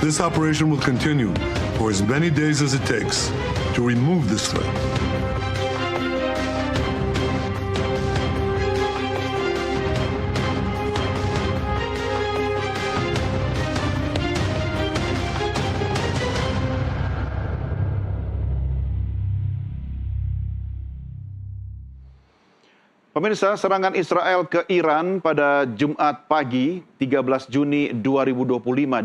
This operation will continue for as many days as it takes to remove this threat. Pemirsa, serangan Israel ke Iran pada Jumat pagi 13 Juni 2025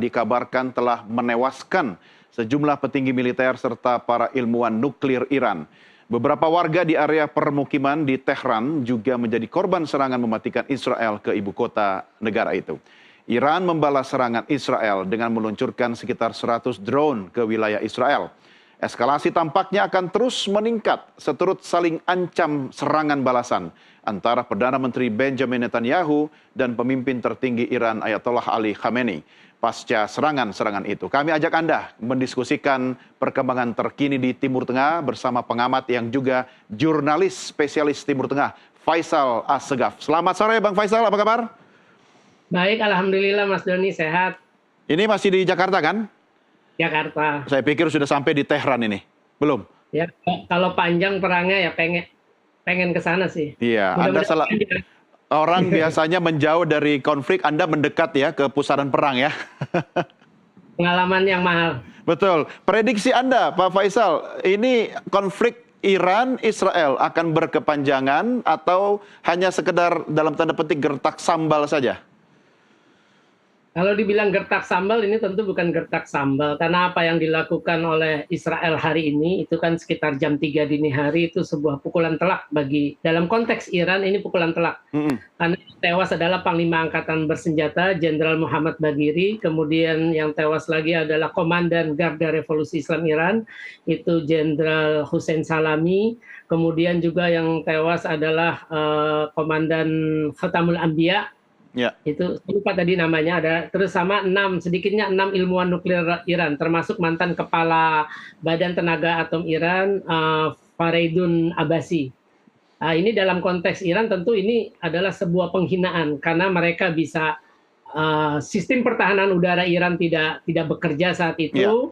dikabarkan telah menewaskan sejumlah petinggi militer serta para ilmuwan nuklir Iran. Beberapa warga di area permukiman di Tehran juga menjadi korban serangan mematikan Israel ke ibu kota negara itu. Iran membalas serangan Israel dengan meluncurkan sekitar 100 drone ke wilayah Israel. Eskalasi tampaknya akan terus meningkat seturut saling ancam serangan balasan antara Perdana Menteri Benjamin Netanyahu dan pemimpin tertinggi Iran Ayatollah Ali Khamenei pasca serangan-serangan itu. Kami ajak Anda mendiskusikan perkembangan terkini di Timur Tengah bersama pengamat yang juga jurnalis spesialis Timur Tengah, Faisal Assegaf. Selamat sore Bang Faisal, apa kabar? Baik, alhamdulillah Mas Doni, sehat. Ini masih di Jakarta kan? Jakarta. Saya pikir sudah sampai di Tehran ini. Belum? Ya, kalau panjang perangnya ya pengen ke sana sih. Iya, Anda salah. Orang biasanya menjauh dari konflik, Anda mendekat ya ke pusaran perang ya. Pengalaman yang mahal. Betul. Prediksi Anda, Pak Faisal, ini konflik Iran-Israel akan berkepanjangan atau hanya sekedar dalam tanda petik gertak sambal saja? Kalau dibilang gertak sambal, ini tentu bukan gertak sambal. Karena apa yang dilakukan oleh Israel hari ini, itu kan sekitar jam 3 dini hari, itu sebuah pukulan telak bagi, dalam konteks Iran, ini pukulan telak. Karena yang tewas adalah Panglima Angkatan Bersenjata, Jenderal Muhammad Bagheri, kemudian yang tewas lagi adalah Komandan Garda Revolusi Islam Iran, itu Jenderal Hussein Salami, kemudian juga yang tewas adalah Komandan Khatamul Anbiya, Ya. itu lupa tadi namanya, ada terus sama sedikitnya 6 ilmuwan nuklir Iran, termasuk mantan kepala Badan Tenaga Atom Iran Fareidun Abbasi. Ini dalam konteks Iran tentu ini adalah sebuah penghinaan karena mereka bisa sistem pertahanan udara Iran tidak bekerja saat itu,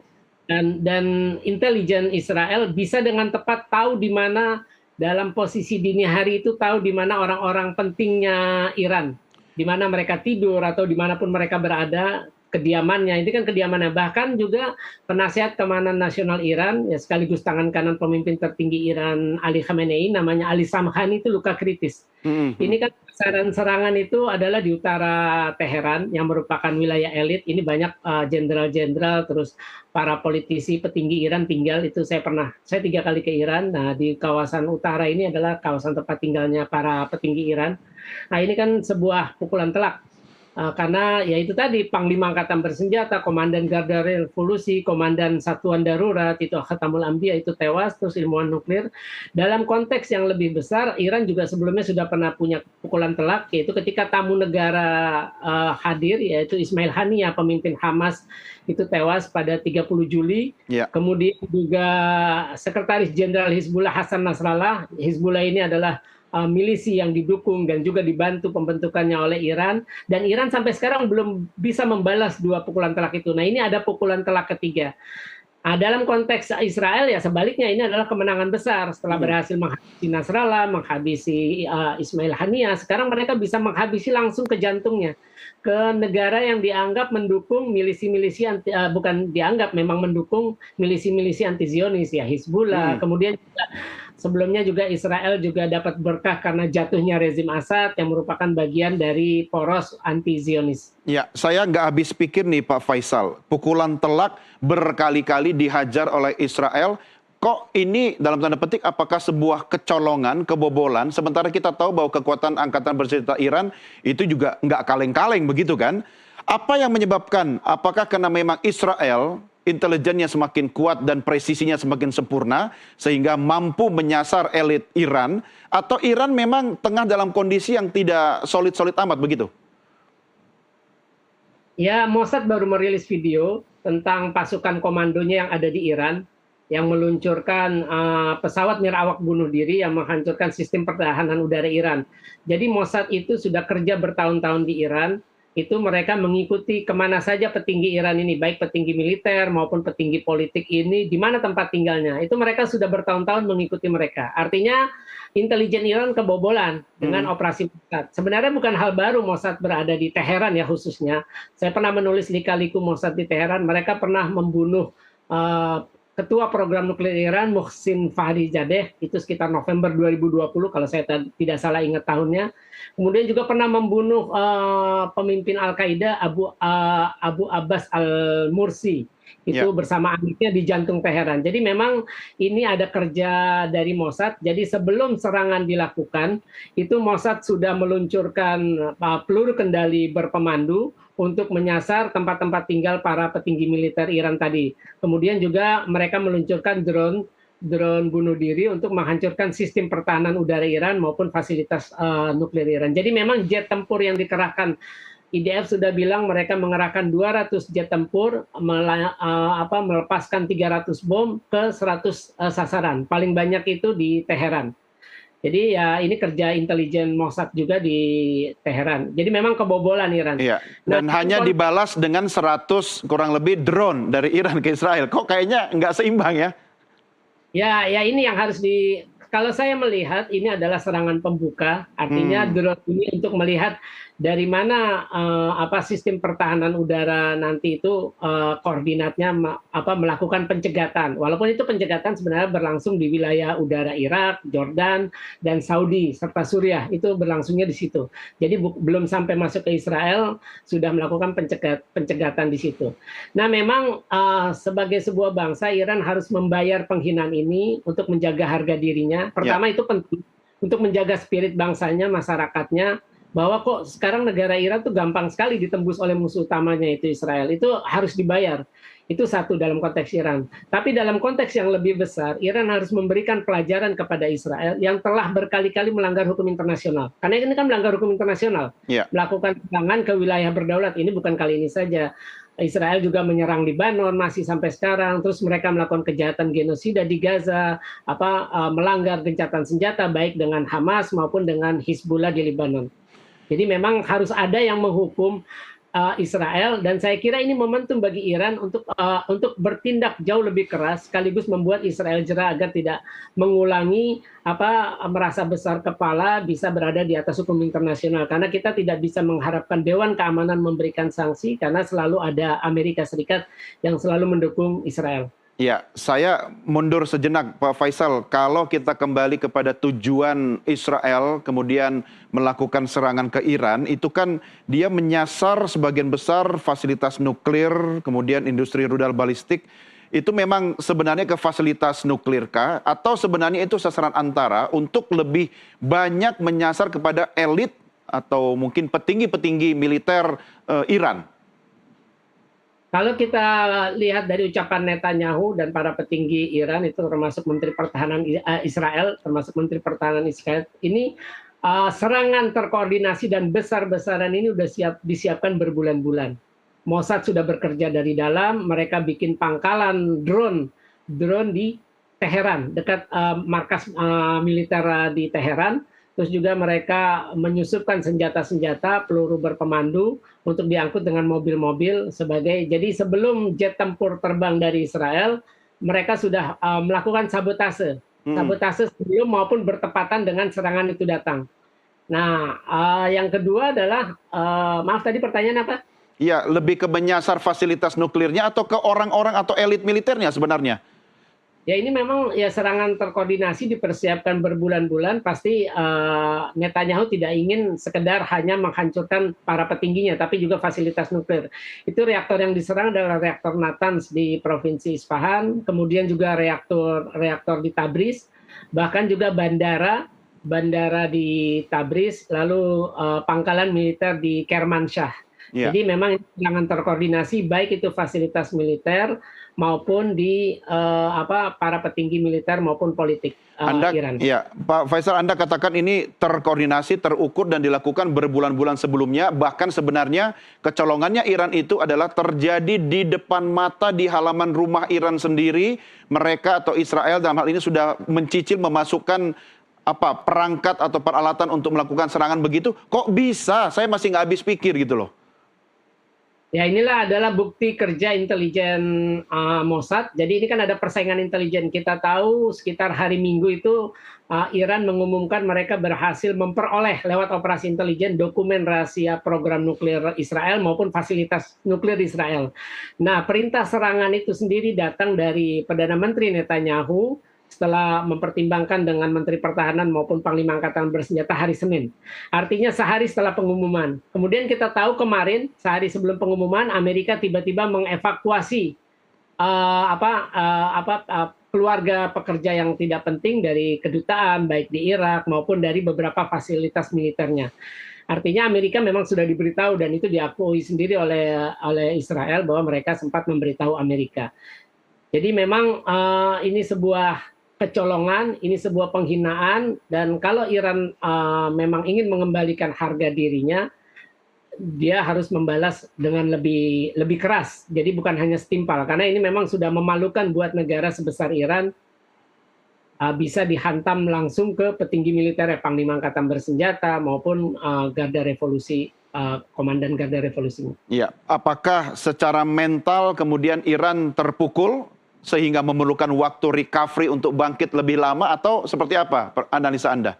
dan intelijen Israel bisa dengan tepat tahu di mana dalam posisi dini hari itu, tahu di mana orang-orang pentingnya Iran, di mana mereka tidur atau dimanapun mereka berada, kediamannya. Ini kan kediamannya. Bahkan juga penasihat keamanan nasional Iran, ya sekaligus tangan kanan pemimpin tertinggi Iran Ali Khamenei, namanya Ali Samkhani, itu luka kritis. Ini kan serangan itu adalah di utara Teheran yang merupakan wilayah elit. Ini banyak jenderal-jenderal, terus para politisi petinggi Iran tinggal. Itu saya 3 kali ke Iran. Nah, di kawasan utara ini adalah kawasan tempat tinggalnya para petinggi Iran. Nah, ini kan sebuah pukulan telak. Karena ya itu tadi, Panglima Angkatan Bersenjata, Komandan Garda Revolusi, Komandan Satuan Darurat, itu Khatamul Anbiya, itu tewas, terus ilmuwan nuklir. Dalam konteks yang lebih besar, Iran juga sebelumnya sudah pernah punya pukulan telak, yaitu ketika tamu negara hadir, yaitu Ismail Haniyeh, pemimpin Hamas, itu tewas pada 30 Juli. Kemudian juga Sekretaris Jenderal Hizbullah Hasan Nasrallah. Hizbullah ini adalah milisi yang didukung dan juga dibantu pembentukannya oleh Iran, dan Iran sampai sekarang belum bisa membalas 2 pukulan telak itu. Nah, ini ada pukulan telak ketiga. Dalam konteks Israel ya sebaliknya, ini adalah kemenangan besar setelah berhasil menghabisi Nasrallah, menghabisi Ismail Haniyeh. Sekarang mereka bisa menghabisi langsung ke jantungnya, ke negara yang dianggap mendukung milisi-milisi bukan dianggap, memang mendukung milisi-milisi anti Zionis ya, Hizbullah. Kemudian juga sebelumnya juga Israel juga dapat berkah karena jatuhnya rezim Assad yang merupakan bagian dari poros anti-Zionis. Ya, saya nggak habis pikir nih Pak Faisal, pukulan telak berkali-kali dihajar oleh Israel. Kok ini dalam tanda petik apakah sebuah kecolongan, kebobolan, sementara kita tahu bahwa kekuatan Angkatan Bersenjata Iran itu juga nggak kaleng-kaleng begitu kan? Apa yang menyebabkan? Apakah karena memang Israel intelijennya semakin kuat dan presisinya semakin sempurna sehingga mampu menyasar elit Iran, atau Iran memang tengah dalam kondisi yang tidak solid-solid amat begitu? Ya, Mossad baru merilis video tentang pasukan komandonya yang ada di Iran yang meluncurkan pesawat nirawak bunuh diri yang menghancurkan sistem pertahanan udara Iran. Jadi Mossad itu sudah kerja bertahun-tahun di Iran, itu mereka mengikuti kemana saja petinggi Iran ini, baik petinggi militer maupun petinggi politik ini, di mana tempat tinggalnya. Itu mereka sudah bertahun-tahun mengikuti mereka. Artinya intelijen Iran kebobolan dengan operasi Mossad. Sebenarnya bukan hal baru Mossad berada di Teheran ya khususnya. Saya pernah menulis lika-liku Mossad di Teheran. Mereka pernah membunuh Ketua Program Nuklir Iran, Mohsin Fakhrizadeh, itu sekitar November 2020, kalau saya tidak salah ingat tahunnya. Kemudian juga pernah membunuh pemimpin Al-Qaeda, Abu Abbas al-Mursi, itu bersama anaknya di jantung Teheran. Jadi memang ini ada kerja dari Mossad. Jadi sebelum serangan dilakukan, itu Mossad sudah meluncurkan peluru kendali berpemandu untuk menyasar tempat-tempat tinggal para petinggi militer Iran tadi. Kemudian juga mereka meluncurkan drone bunuh diri untuk menghancurkan sistem pertahanan udara Iran maupun fasilitas nuklir Iran. Jadi memang jet tempur yang dikerahkan, IDF sudah bilang mereka mengerahkan 200 jet tempur, melepaskan 300 bom ke 100 sasaran. Paling banyak itu di Teheran. Jadi ya ini kerja intelijen Mossad juga di Teheran. Jadi memang kebobolan Iran. Iya. Dan hanya dibalas dengan 100 kurang lebih drone dari Iran ke Israel. Kok kayaknya nggak seimbang ya? Ya ini yang harus kalau saya melihat ini adalah serangan pembuka, artinya drone ini untuk melihat dari mana sistem pertahanan udara nanti itu koordinatnya melakukan pencegatan. Walaupun itu pencegatan sebenarnya berlangsung di wilayah udara Irak, Jordan, dan Saudi serta Suriah, itu berlangsungnya di situ. Jadi belum sampai masuk ke Israel sudah melakukan pencegatan di situ. Nah memang sebagai sebuah bangsa Iran harus membayar penghinaan ini untuk menjaga harga dirinya. Pertama itu penting untuk menjaga spirit bangsanya, masyarakatnya, bahwa kok sekarang negara Iran tuh gampang sekali ditembus oleh musuh utamanya itu Israel. Itu harus dibayar. Itu satu dalam konteks Iran. Tapi dalam konteks yang lebih besar, Iran harus memberikan pelajaran kepada Israel yang telah berkali-kali melanggar hukum internasional. Karena ini kan melanggar hukum internasional. Melakukan serangan ke wilayah berdaulat. Ini bukan kali ini saja. Israel juga menyerang Lebanon masih sampai sekarang, terus mereka melakukan kejahatan genosida di Gaza, melanggar gencatan senjata baik dengan Hamas maupun dengan Hizbullah di Lebanon. Jadi memang harus ada yang menghukum Israel, dan saya kira ini momentum bagi Iran untuk bertindak jauh lebih keras, sekaligus membuat Israel jera agar tidak mengulangi merasa besar kepala bisa berada di atas hukum internasional. Karena kita tidak bisa mengharapkan Dewan Keamanan memberikan sanksi karena selalu ada Amerika Serikat yang selalu mendukung Israel. Ya, saya mundur sejenak Pak Faisal. Kalau kita kembali kepada tujuan Israel kemudian melakukan serangan ke Iran, itu kan dia menyasar sebagian besar fasilitas nuklir, kemudian industri rudal balistik. Itu memang sebenarnya ke fasilitas nuklir kah? Atau sebenarnya itu sasaran antara untuk lebih banyak menyasar kepada elit atau mungkin petinggi-petinggi militer Iran? Kalau kita lihat dari ucapan Netanyahu dan para petinggi Iran, itu termasuk Menteri Pertahanan Israel, termasuk Menteri Pertahanan Israel, ini serangan terkoordinasi dan besar-besaran ini sudah disiapkan berbulan-bulan. Mossad sudah bekerja dari dalam, mereka bikin pangkalan drone di Teheran, dekat markas militer di Teheran. Terus juga mereka menyusupkan senjata-senjata, peluru berpemandu untuk diangkut dengan mobil-mobil sebagai. Jadi sebelum jet tempur terbang dari Israel, mereka sudah melakukan sabotase sebelum maupun bertepatan dengan serangan itu datang. Nah, yang kedua adalah, maaf tadi pertanyaan apa? Iya, lebih ke menyasar fasilitas nuklirnya atau ke orang-orang atau elit militernya sebenarnya? Ya ini memang ya serangan terkoordinasi dipersiapkan berbulan-bulan. Pasti Netanyahu tidak ingin sekedar hanya menghancurkan para petingginya, tapi juga fasilitas nuklir. Itu reaktor yang diserang adalah reaktor Natanz di Provinsi Isfahan, kemudian juga reaktor di Tabriz, bahkan juga bandara di Tabriz, lalu pangkalan militer di Kermanshah. Jadi memang serangan terkoordinasi baik itu fasilitas militer maupun di para petinggi militer maupun politik Iran. Ya, Pak Faisal, Anda katakan ini terkoordinasi, terukur dan dilakukan berbulan-bulan sebelumnya. Bahkan sebenarnya kecolongannya Iran itu adalah terjadi di depan mata di halaman rumah Iran sendiri. Mereka atau Israel dalam hal ini sudah mencicil memasukkan perangkat atau peralatan untuk melakukan serangan begitu. Kok bisa? Saya masih nggak habis pikir gitu loh. Ya, inilah adalah bukti kerja intelijen Mossad. Jadi ini kan ada persaingan intelijen. Kita tahu sekitar hari Minggu itu Iran mengumumkan mereka berhasil memperoleh lewat operasi intelijen dokumen rahasia program nuklir Israel maupun fasilitas nuklir Israel. Nah, perintah serangan itu sendiri datang dari Perdana Menteri Netanyahu setelah mempertimbangkan dengan Menteri Pertahanan maupun Panglima Angkatan Bersenjata hari Senin. Artinya sehari setelah pengumuman. Kemudian kita tahu kemarin sehari sebelum pengumuman Amerika tiba-tiba mengevakuasi keluarga pekerja yang tidak penting dari kedutaan baik di Irak maupun dari beberapa fasilitas militernya. Artinya Amerika memang sudah diberitahu dan itu diakui sendiri oleh Israel bahwa mereka sempat memberitahu Amerika. Jadi memang ini sebuah kecolongan, ini sebuah penghinaan, dan kalau Iran memang ingin mengembalikan harga dirinya, dia harus membalas dengan lebih keras. Jadi bukan hanya setimpal, karena ini memang sudah memalukan buat negara sebesar Iran, bisa dihantam langsung ke petinggi militer, Panglima Angkatan Bersenjata maupun Garda Revolusi, Komandan Garda Revolusi. Ya, apakah secara mental kemudian Iran terpukul sehingga memerlukan waktu recovery untuk bangkit lebih lama, atau seperti apa analisa Anda?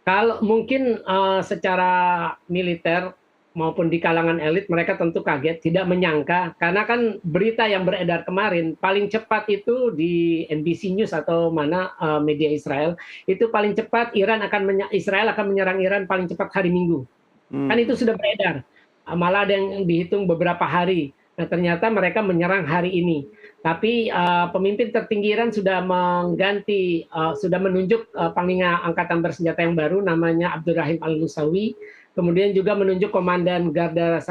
Kalau mungkin secara militer maupun di kalangan elit mereka tentu kaget, tidak menyangka, karena kan berita yang beredar kemarin paling cepat itu di NBC News atau mana media Israel, itu paling cepat Israel akan menyerang Iran paling cepat hari Minggu. Kan itu sudah beredar. Malah ada yang dihitung beberapa hari. Nah, ternyata mereka menyerang hari ini. Tapi pemimpin tertinggi Iran sudah sudah menunjuk Panglima Angkatan Bersenjata yang baru, namanya Abdurrahim Al-Musawi. Kemudian juga menunjuk Komandan Garda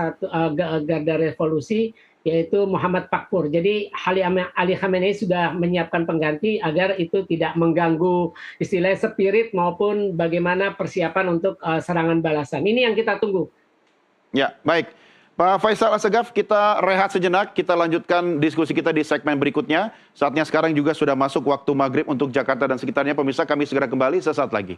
Revolusi, yaitu Muhammad Pakpur. Jadi Ali Khamenei sudah menyiapkan pengganti agar itu tidak mengganggu istilahnya spirit maupun bagaimana persiapan untuk serangan balasan. Ini yang kita tunggu. Ya, baik. Pak Faisal Assegaf, kita rehat sejenak, kita lanjutkan diskusi kita di segmen berikutnya. Saatnya sekarang juga sudah masuk waktu maghrib untuk Jakarta dan sekitarnya. Pemirsa, kami segera kembali sesaat lagi.